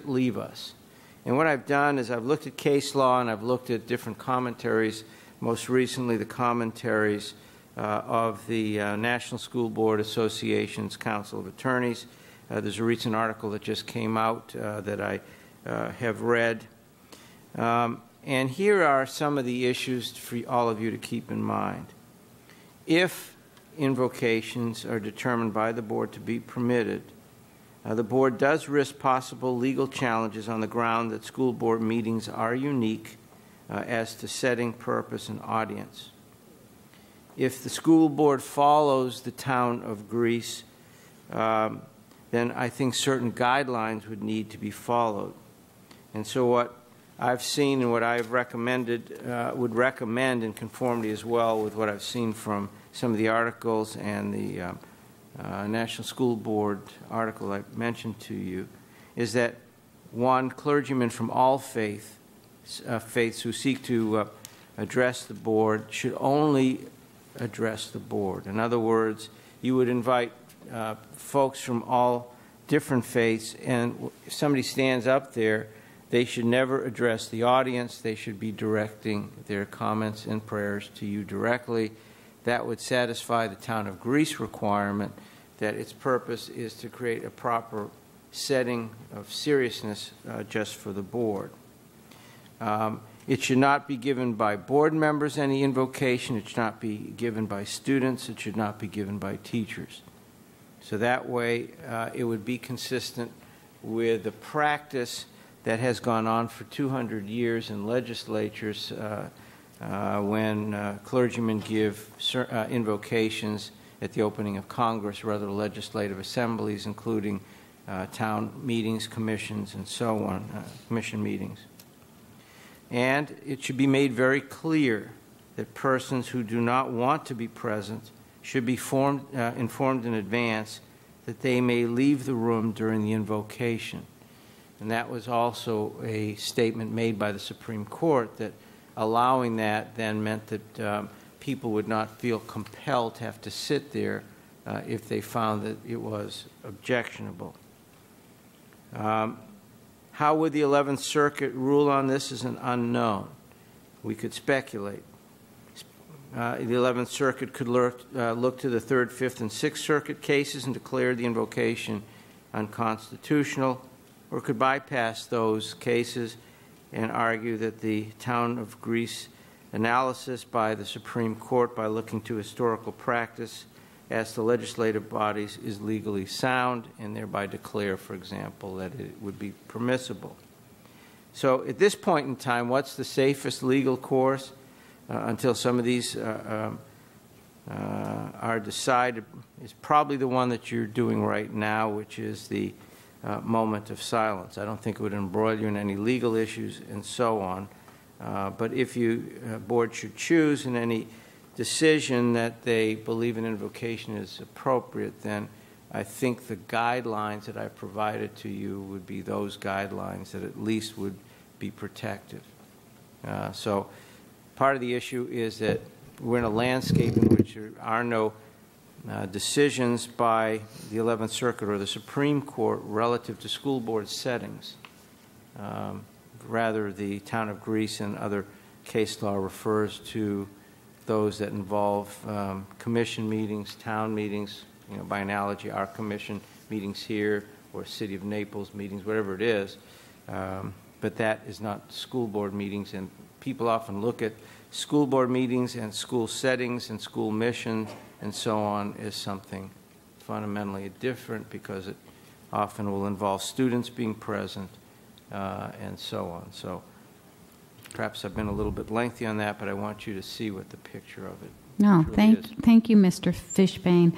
leave us? And what I've done is I've looked at case law and I've looked at different commentaries, most recently the commentaries of the National School Board Association's Council of Attorneys. There's a recent article that just came out that I have read. And here are some of the issues for all of you to keep in mind. If invocations are determined by the board to be permitted, the board does risk possible legal challenges on the ground that school board meetings are unique as to setting, purpose, and audience. If the school board follows the town of Greece, then I think certain guidelines would need to be followed. And so what I've seen and what I've recommended, would recommend in conformity as well with what I've seen from some of the articles and the National School Board article I mentioned to you, is that one, clergymen from all faiths who seek to address the board should only address the board. In other words, you would invite folks from all different faiths, and if somebody stands up there, they should never address the audience. They should be directing their comments and prayers to you directly. That would satisfy the town of Greece requirement that its purpose is to create a proper setting of seriousness just for the board. It should not be given by board members, any invocation. It should not be given by students. It should not be given by teachers. So that way it would be consistent with the practice that has gone on for 200 years in legislatures when clergymen give invocations at the opening of Congress or other legislative assemblies, including town meetings, commissions, and so on, commission meetings. And it should be made very clear that persons who do not want to be present should be informed in advance that they may leave the room during the invocation. And that was also a statement made by the Supreme Court that allowing that then meant that people would not feel compelled to have to sit there if they found that it was objectionable. How would the 11th Circuit rule on this is an unknown. We could speculate. The 11th Circuit could look to the 3rd, 5th, and 6th Circuit cases and declare the invocation unconstitutional, or could bypass those cases and argue that the town of Greece analysis by the Supreme Court by looking to historical practice as to legislative bodies is legally sound and thereby declare, for example, that it would be permissible. So at this point in time, what's the safest legal course until some of these are decided is probably the one that you're doing right now, which is the moment of silence. I don't think it would embroil you in any legal issues and so on. But if you, board should choose in any decision that they believe an invocation is appropriate, then I think the guidelines that I provided to you would be those guidelines that at least would be protective. So part of the issue is that we're in a landscape in which there are no decisions by the 11th Circuit or the Supreme Court relative to school board settings. Rather, the town of Greece and other case law refers to those that involve commission meetings, town meetings, you know, by analogy, our commission meetings here or City of Naples meetings, whatever it is. But that is not school board meetings, and people often look at school board meetings and school settings and school missions and so on as something fundamentally different because it often will involve students being present and so on. So perhaps I've been a little bit lengthy on that, but I want you to see what the picture of it No, truly is. thank you, Mr. Fishbane.